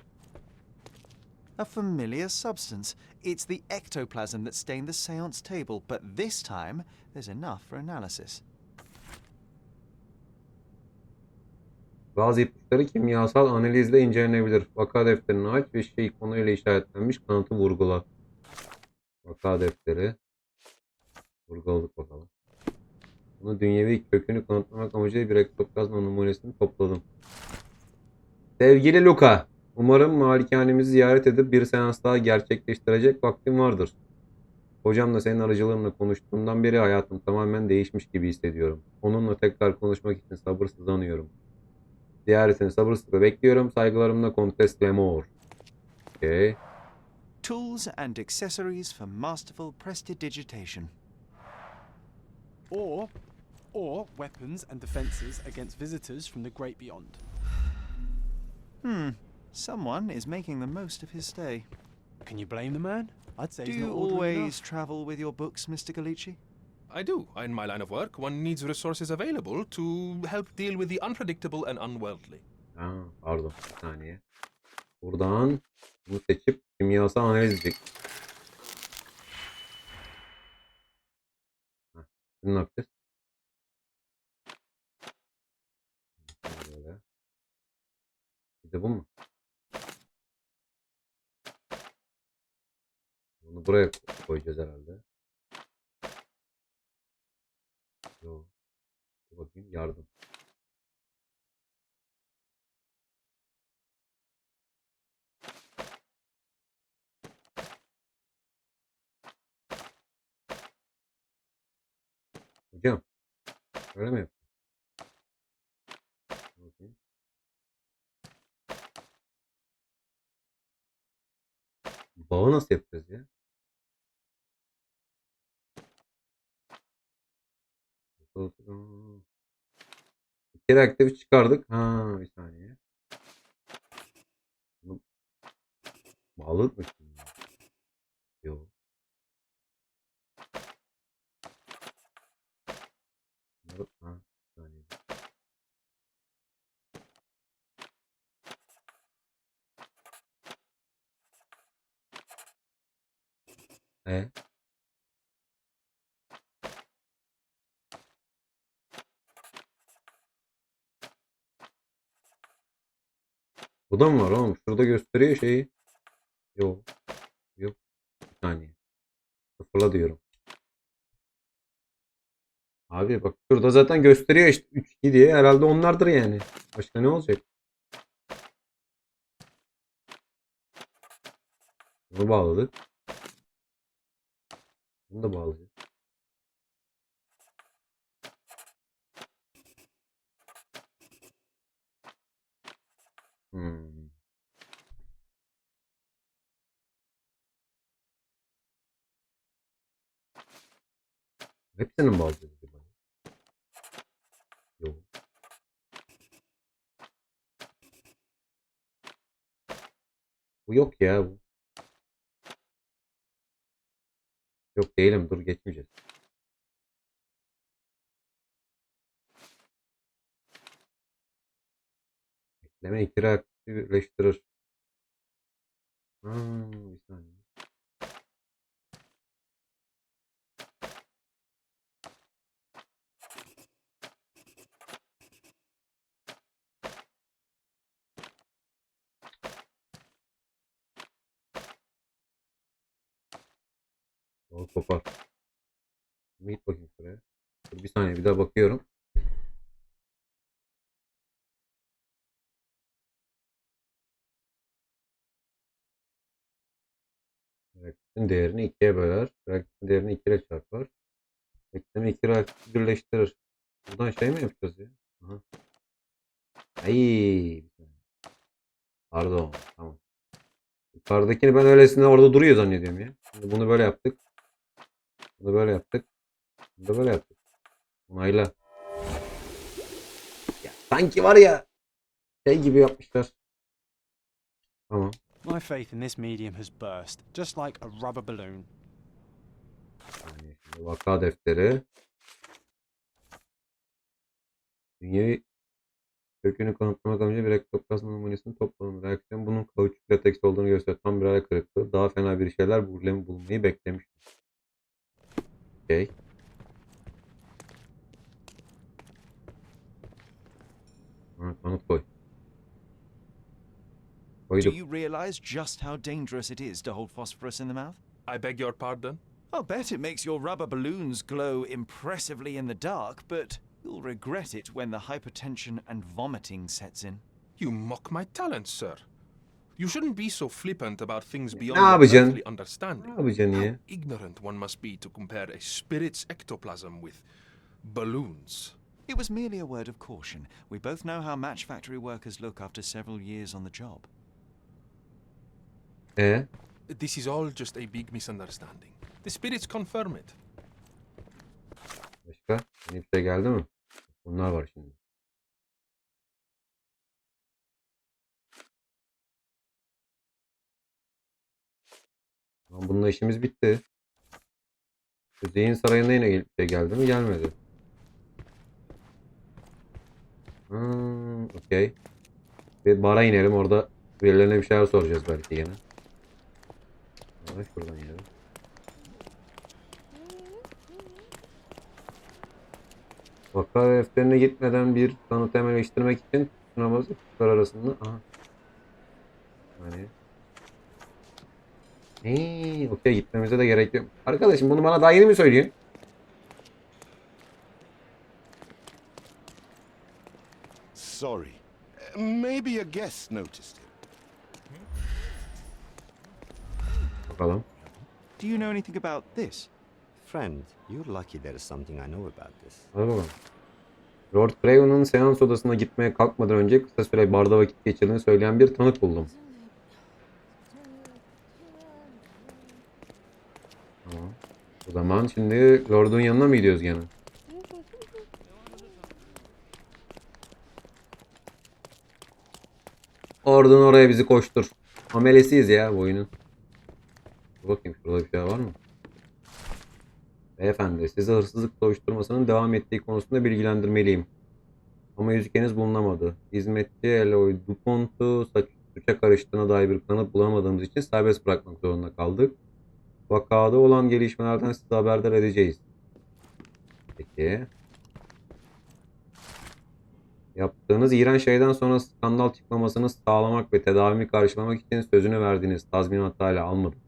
A familiar substance. It's the ectoplasm that stained the seance table, but this time there's enough for analysis. Bazı ipuçları kimyasal analizle incelenebilir. Vaka defterini aç ve şişe ikonuyla işaretlenmiş kanıtı vurgula. Vaka defteri. Vurguladık bakalım. Bunu dünyevi kökünü kanıtlamak amacıyla bir ektoplazma numunesini topladım. Sevgili Luca, umarım malikanemizi ziyaret edip bir seans daha gerçekleştirecek vaktim vardır. Hocamla senin aracılığınla konuştuğumdan beri hayatım tamamen değişmiş gibi hissediyorum. Onunla tekrar konuşmak için sabırsızlanıyorum. Ziyaretini sabırsızlıkla bekliyorum. Saygılarımla Kontes Lemur. Okay. Tools and accessories for masterful prestidigitation. Or weapons and defenses against visitors from the great beyond. Someone is making the most of his stay. Can you blame the man? I'd say Do he's you not ordering always enough. travel with your books, Mr. Galici? I do. In my line of work, one needs resources available to help deal with the unpredictable and unworldly. Aa, pardon. Bir saniye. Buradan bunu seçip kimyasal analiz edecek. Şimdi ne yapacağız? Böyle. Bir de bu mu? Bunu buraya koyacağız herhalde. Yok. Dur bakayım, yardım. Hocam. Öyle mi yapayım? Bakayım. Bağı nasıl yapacağız ya? Bir kere aktif çıkardık. Ha, bir saniye. Bunu bağladık mı şimdi? Yok. Ha, bir saniye. E? Bu da mı var oğlum? Şurada gösteriyor şeyi. Yok. Yok. Bir saniye. Sıfırla diyorum. Abi bak şurada zaten gösteriyor işte 3-2 diye. Herhalde onlardır yani. Başka ne olacak? Bunu bağladık. Bunu da bağlayacağız. Hmm. Hepsini mi bağlayacağız acaba? Yok. Bu yok ya. Bu. Yok değilim. Dur geçmeyeceğiz. Ekleme ikili aktifleştirir. Bir saniye. Onu kopar. Git bakayım şuraya. Dur bir saniye bir daha bakıyorum. Reaktifin değerini 2'ye böler. Reaktifin değerini 2 ile çarpar. Ekleme 2 reaktifi birleştirir. Buradan şey mi yapacağız ya? Aha. Ay. Pardon. Tamam. Yukarıdakini ben öylesine orada duruyor zannediyorum ya. Şimdi bunu böyle yaptık. Bunu böyle yaptık. Bunu da böyle yaptık. Onayla. Ya, sanki var ya şey gibi yapmışlar. Tamam. My faith in this medium has burst, just like a rubber balloon. Yani şimdi vaka defteri. Dünyayı kökünü kanıtlamak amacıyla bir ektoplasma numunesini topladım. Reaksiyon bunun kauçuk lateks olduğunu gösteriyor. Tam bir hayal kırıklığı. Daha fena bir şeyler problemi bulmayı beklemiştim. Okay. Ha, kanıt koy. Do Koyduk. you realize just how dangerous it is to hold phosphorus in the mouth? I beg your pardon? I'll bet it makes your rubber balloons glow impressively in the dark, but you'll regret it when the hypertension and vomiting sets in. You mock my talent, sir. You shouldn't be so flippant about things Ne beyond your yapacaksın? earthly understanding. Ne yapacaksın How ya? ignorant one must be to compare a spirit's ectoplasm with balloons. It was merely a word of caution. We both know how match factory workers look after several years on the job. This is all just a big misunderstanding. The spirits confirm it. Başka? Yeni bir şey geldi mi? Bunlar var şimdi. Tamam, bununla işimiz bitti. Zihin sarayına yine bir şey geldi mi? Gelmedi. Okey. Bir bara inelim orada Birilerine bir şeyler soracağız belki gene. Evet, şuradan ya. Vaka defterine gitmeden bir kanıtı eleştirmek için namazı kutlar arasında. Aha. Hani. Okey, gitmemize de gerek yok. Arkadaşım bunu bana daha yeni mi söylüyor? Sorry. Maybe a guest noticed it. Bakalım. Do you know anything about this? Friend, you're lucky there is something I know about this. Hadi bakalım. Lord Craven'ın seans odasına gitmeye kalkmadan önce kısa süre barda vakit geçirdiğini söyleyen bir tanık buldum. Tamam. O zaman şimdi Lord'un yanına mı gidiyoruz gene? Oradan oraya bizi koştur. Amelesiyiz ya bu oyunun. Dur bakayım, şurada bir şey var mı? Beyefendi, sizi hırsızlık soruşturmasının devam ettiği konusunda bilgilendirmeliyim. Ama yüzükeniz bulunamadı. Hizmetçi Eloy Dupont'u suça karıştığına dair bir kanıt bulamadığımız için serbest bırakmak zorunda kaldık. Vakada olan gelişmelerden size haberdar edeceğiz. Peki. Yaptığınız iğrenç şeyden sonra skandal çıkmamasını sağlamak ve tedavimi karşılamak için sözünü verdiğiniz tazminatı hala almadım.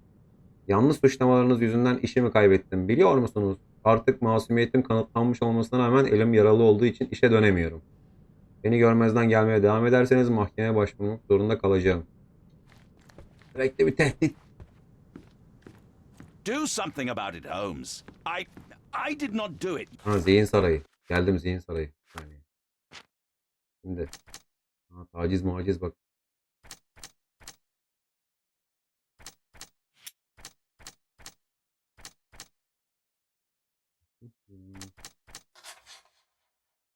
Yanlış suçlamalarınız yüzünden işimi kaybettim. Biliyor musunuz? Artık masumiyetim kanıtlanmış olmasına rağmen elim yaralı olduğu için işe dönemiyorum. Beni görmezden gelmeye devam ederseniz mahkemeye başvurmak zorunda kalacağım. Sürekli bir tehdit. Do something about it, Holmes. I did not do it. Ha, zihin sarayı. Geldim, zihin sarayı. Yani. Şimdi. Ha, taciz muaciz bak.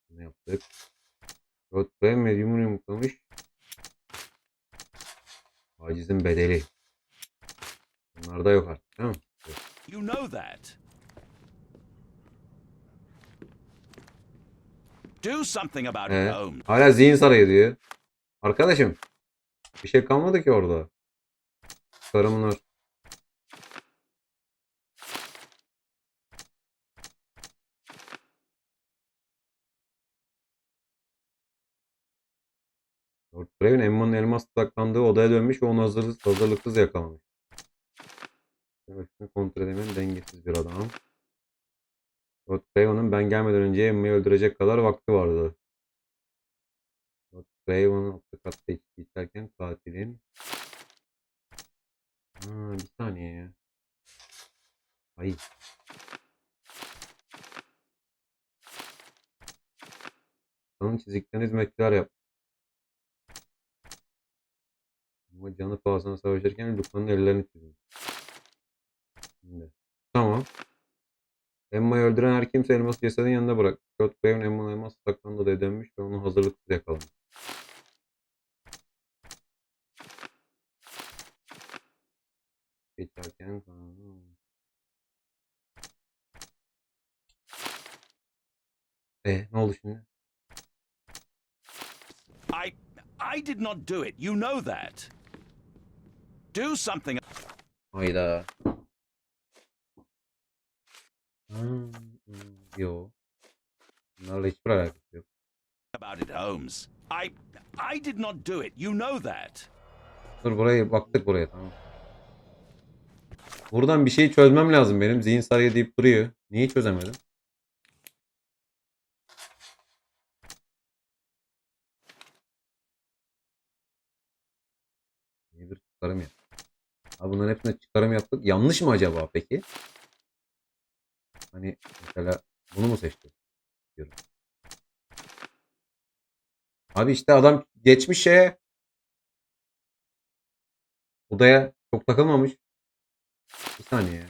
Ne yaptık? Rotbrem medyumunu yumruklamış. Tacizin bedeli. Bunlarda yok artık, değil mi? Yok. You know that. Do something about it, Holmes. Hala zihin sarayı diyor. Arkadaşım. Bir şey kalmadı ki orada. Sarımlar. Lord Craven Emma'nın elmas saklandığı odaya dönmüş ve onu hazırlıksız yakalamış. Şunu kontrol edemeyen dengesiz bir adam. Lord Craven'ın ben gelmeden önce Emma'yı öldürecek kadar vakti vardı. Lord Craven'ın altı katta içki içerken katilin... bir saniye ya. Ay. Kanın çiziklerini hizmetçiler yap. Ama canı pahasına savaşırken Luka'nın ellerini çizmiş. Şimdi. Tamam. Emma'yı öldüren her kimse elması cesedin yanında bırak. Lord Craven Emma'nın elması saklandı odaya dönmüş ve onu hazırlıksız yakalamış. Geçerken... Ne oldu şimdi? I did not do it. You know that. Do something. Hayda. Yo. Bunlarla hiçbir alakası yok. About it, Holmes. I did not do it. You know that. Dur, burayı baktık buraya, tamam. Buradan bir şeyi çözmem lazım benim. Zihin sarayı deyip duruyor. Niye çözemedim? Niye bir çıkarım yap? Abi bunların hepsine çıkarım yaptık. Yanlış mı acaba peki? Hani mesela bunu mu seçtik? Diyorum. Abi işte adam geçmiş şeye, odaya çok takılmamış. Bir saniye ya.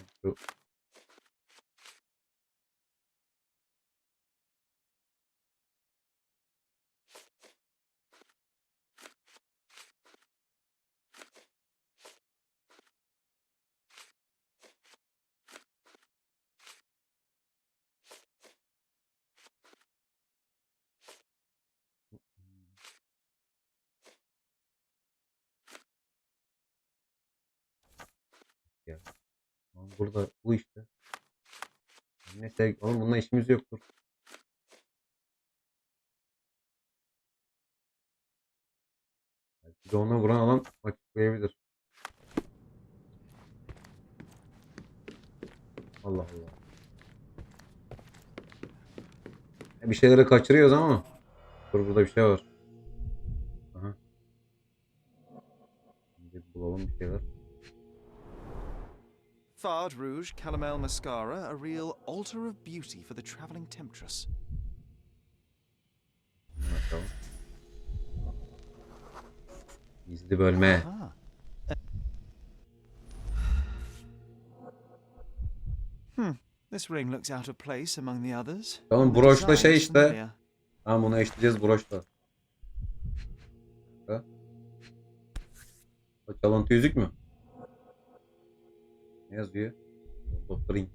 ya. Lan burada bu işte. Neyse oğlum bununla işimiz yoktur. Belki de ona vuran alan açıklayabilir. Allah Allah. Bir şeyleri kaçırıyoruz ama. Dur burada bir şey var. Aha. Şimdi bulalım bir şeyler. Fard Rouge Caramel Mascara, a real altar of beauty for the travelling temptress. Bakalım. Gizli bölme. Ah. This ring looks out of place among the others. Tamam The broşla design şey is işte. familiar. Tamam bunu eşleyeceğiz broşla. O çalıntı yüzük mü? Ne yazıyor? Doktor ring.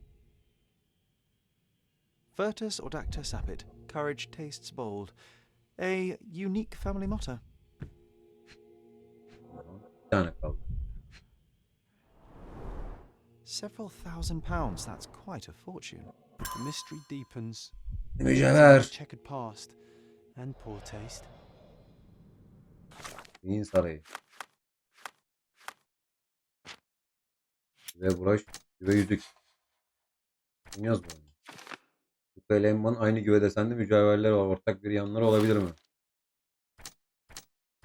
Virtus Audacta Sapit. Courage tastes bold. A unique family motto. Bir tane kaldı. Several £1,000s. That's quite a fortune. The mystery deepens. Mücevher. Checkered past and poor taste. Zihin sarayı. Ve broş ve yüzük. Kim yaz bu? Bu Elman'ın aynı güve desenli mücevherler var. Ortak bir yanları olabilir mi?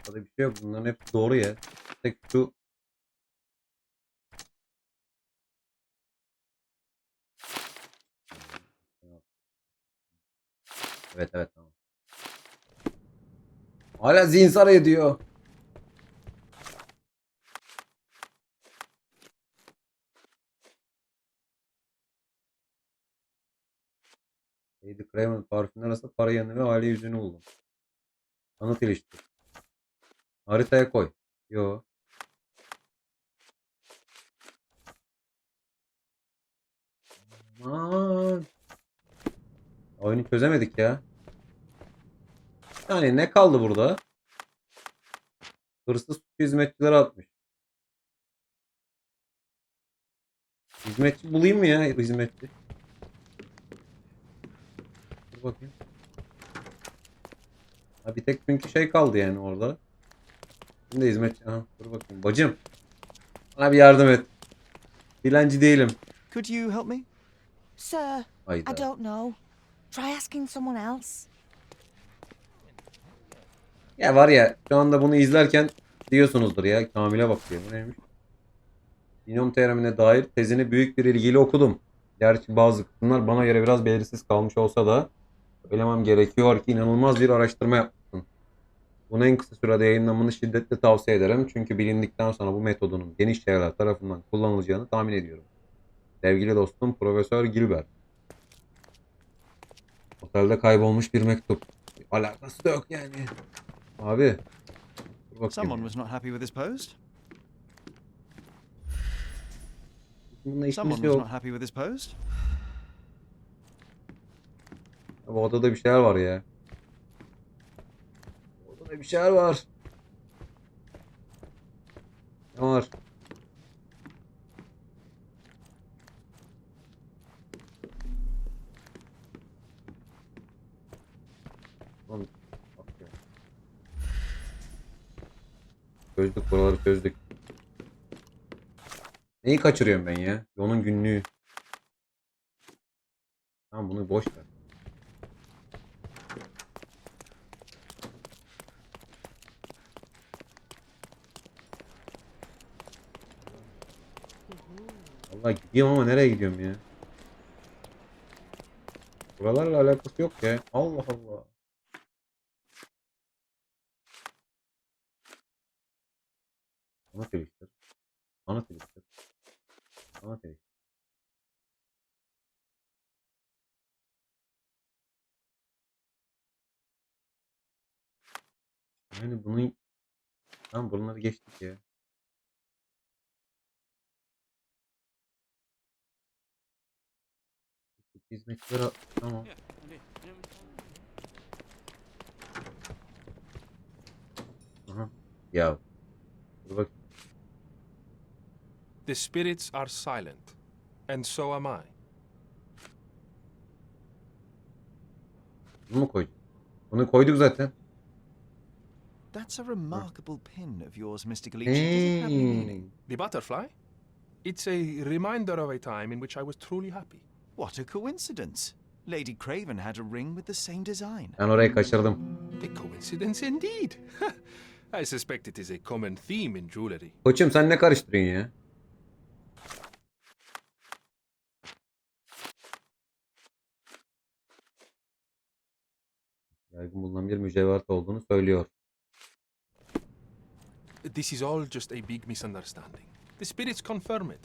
Burada bir şey yok. Bunların hepsi doğru ya. Tek şu evet evet tamam. Hala zihin sarayı diyor. Lady Craven parfümler arasında para yanı ve aile yüzüğünü buldum. Anıt ilişki. Haritaya koy. Yo. Aman. Oyunu çözemedik ya. Yani ne kaldı burada? Hırsız suçu hizmetçileri atmış. Hizmetçi bulayım mı ya hizmetçi? Dur bakayım. Ha bir tek çünkü şey kaldı yani orada. Şimdi hizmetçi. Aha, dur bakayım. Bacım. Bana bir yardım et. Dilenci değilim. Could you help me? Sir, Hayda. I don't know. Try asking someone else. Ya var ya şu anda bunu izlerken diyorsunuzdur ya. Kamil'e bak diyor. Bu neymiş? Binom teoremine dair tezini büyük bir ilgiyle okudum. Gerçi bazı kısımlar bana göre biraz belirsiz kalmış olsa da söylemem gerekiyor ki inanılmaz bir araştırma yapmışsın. Bunu en kısa sürede yayınlamanı şiddetle tavsiye ederim. Çünkü bilindikten sonra bu metodunun geniş çevreler tarafından kullanılacağını tahmin ediyorum. Sevgili dostum Profesör Gilbert. Otelde kaybolmuş bir mektup. Alakası da yok yani. Abi. Dur Someone bakayım. was not happy with his post. Bununla Someone işimiz was yok. not happy with his post. Bu odada bir şeyler var ya. Odada bir şeyler var. Ne var? Lan, bak ya. Çözdük buraları çözdük. Neyi kaçırıyorum ben ya? Onun günlüğü. Tamam bunu boş ver. Vallahi gidiyorum ama nereye gidiyorum ya? Buralarla alakası yok ya. Allah Allah. Ana telifler. Ana telifler. Ana telifler. Yani bunun... Tamam bunları geçtik ya. Hizmetçiler... Tamam. Aha. Ya. Dur bak. The spirits are silent, and so am I. Bunu mu koyduk? Bunu koyduk zaten. That's a remarkable pin of yours, Mr. Galici. Does it have any meaning? The butterfly? It's a reminder of a time in which I was truly happy. What a coincidence. Lady Craven had a ring with the same design. Ben orayı kaçırdım. A coincidence indeed. I suspect it is a common theme in jewelry. Koçum sen ne karıştırıyorsun ya? Yaygın bulunan bir mücevherat olduğunu söylüyor. This is all just a big misunderstanding. The spirits confirm it.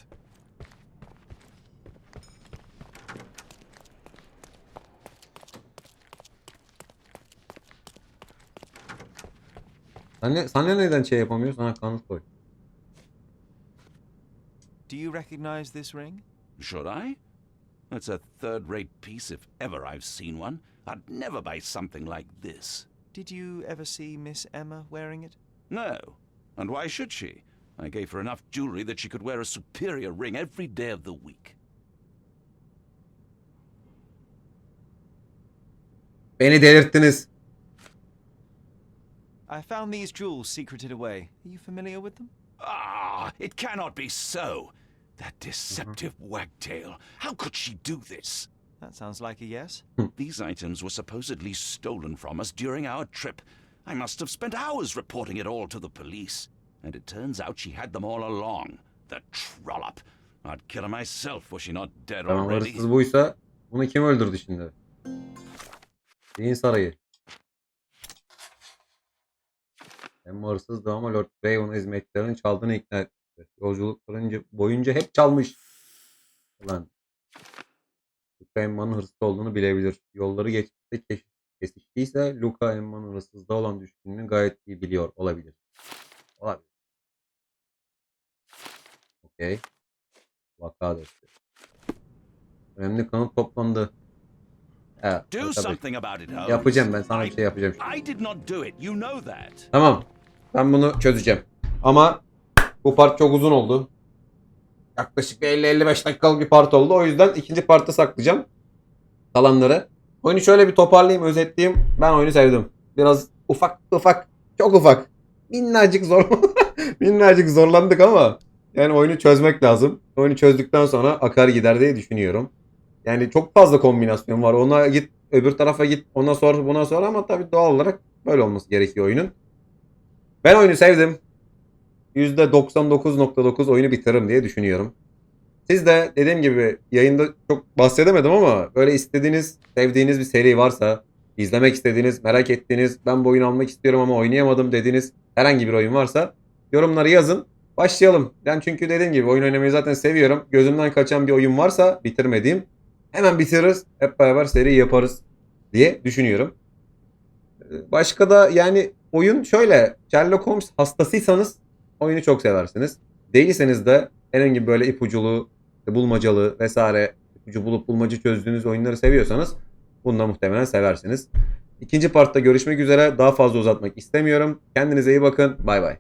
Sen neden şey yapamıyorsun? Sana kanıt koy. Do you recognize this ring? Should I? It's a third-rate piece if ever I've seen one. I'd never buy something like this. Did you ever see Miss Emma wearing it? No. And why should she? I gave her enough jewelry that she could wear a superior ring every day of the week. Beni delirttiniz. I found these jewels secreted away. Are you familiar with them? Ah, it cannot be so. That deceptive wagtail. How could she do this? That sounds like a yes. These items were supposedly stolen from us during our trip. I must have spent hours reporting it all to the police. And it turns out she had them all along. The trollop. I'd kill her myself were she not dead Tamam, already. hırsız buysa bunu kim öldürdü şimdi? Zihin sarayı. Emma hırsızdı ama Lord Grey onu hizmetlerini çaldığını ikna etti. Yolculukları boyunca hep çalmış. Ulan. Luca Emma'nın hırsız olduğunu bilebilir. Yolları geçmişte kesiştiyse Luca Emma'nın hırsızda olan düşkünlüğünü gayet iyi biliyor. Olabilir. Olabilir. Okey. Vaka defteri. Önemli kanıt toplandı. Evet, Do tabii. something about it, Holmes. Yapacağım ben sana bir şey yapacağım. I did not do it. You know that. Tamam. Ben bunu çözeceğim. Ama bu part çok uzun oldu. Yaklaşık 50-55 dakikalık bir part oldu. O yüzden ikinci partta saklayacağım kalanları. Oyunu şöyle bir toparlayayım, özetleyeyim. Ben oyunu sevdim. Biraz ufak, çok ufak. Minnacık minnacık zorlandık ama yani oyunu çözmek lazım. Oyunu çözdükten sonra akar gider diye düşünüyorum. Yani çok fazla kombinasyon var. Ona git, öbür tarafa git, ona sor, buna sor ama tabii doğal olarak böyle olması gerekiyor oyunun. Ben oyunu sevdim. %99.9 oyunu bitiririm diye düşünüyorum. Siz de dediğim gibi yayında çok bahsedemedim ama böyle istediğiniz, sevdiğiniz bir seri varsa, izlemek istediğiniz, merak ettiğiniz, ben bu oyunu almak istiyorum ama oynayamadım dediğiniz herhangi bir oyun varsa yorumları yazın. Başlayalım. Ben çünkü dediğim gibi oyun oynamayı zaten seviyorum. Gözümden kaçan bir oyun varsa bitirmediğim hemen bitiririz. Hep beraber seri yaparız diye düşünüyorum. Başka da yani oyun şöyle, Sherlock Holmes hastasıysanız oyunu çok seversiniz. Değilseniz de herhangi bir böyle ipuculu, bulmacalı vesaire ipucu bulup bulmaca çözdüğünüz oyunları seviyorsanız bunu da muhtemelen seversiniz. İkinci partta görüşmek üzere. Daha fazla uzatmak istemiyorum. Kendinize iyi bakın. Bay bay.